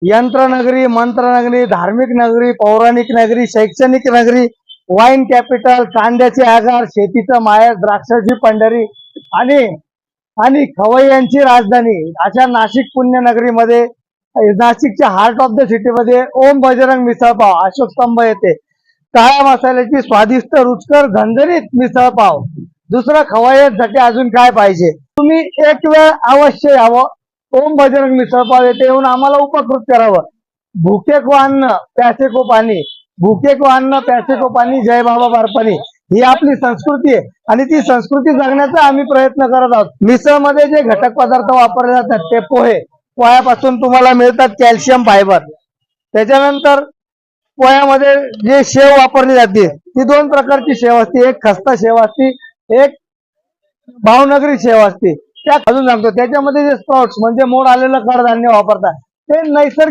यंत्रनगरी, मंत्रनगरी, धार्मिक नगरी, पौराणिक नगरी, शैक्षणिक नगरी, वाईन कॅपिटल, कांद्याचे आगार, शेतीचं माहेर, द्राक्षाची पंढरी आणि आणि खवय्यांची राजधानी अशा नाशिक पुण्यनगरीमध्ये, नाशिकच्या हार्ट ऑफ द सिटीमध्ये ओम बजरंग मिसळ पाव अशोक स्तंभ येते. काळ्या मसाल्याची स्वादिष्ट रुचकर झणझणीत मिसळ पाव. दुसरं खवय्यांसाठी अजून काय पाहिजे. तुम्ही एक वेळ अवश्य यावं. ओम बजरंग मिसळ पाव येथे येऊन आम्हाला उपकृत करावं. भूखे को अन्न प्यासे को पाणी, भूखे को अन्न प्यासे को पाणी, जय बाबा बारपाणी ही आपली संस्कृती आहे आणि ती संस्कृती जगण्याचा आम्ही प्रयत्न करत आहोत. मिसळ मध्ये जे घटक पदार्थ वापरले जातात ते पोह्यापासून तुम्हाला मिळतात कॅल्शियम फायबर. त्याच्यानंतर पोह्यामध्ये जे शेव वापरली जाते ती दोन प्रकारची शेव असते. एक खस्ता शेव असते, एक भावनगरी शेव असते. त्या अजून सांगतो त्याच्यामध्ये जे स्प्राउट्स म्हणजे मोड आलेलं कडधान्य वापरतात ते नैसर्गिक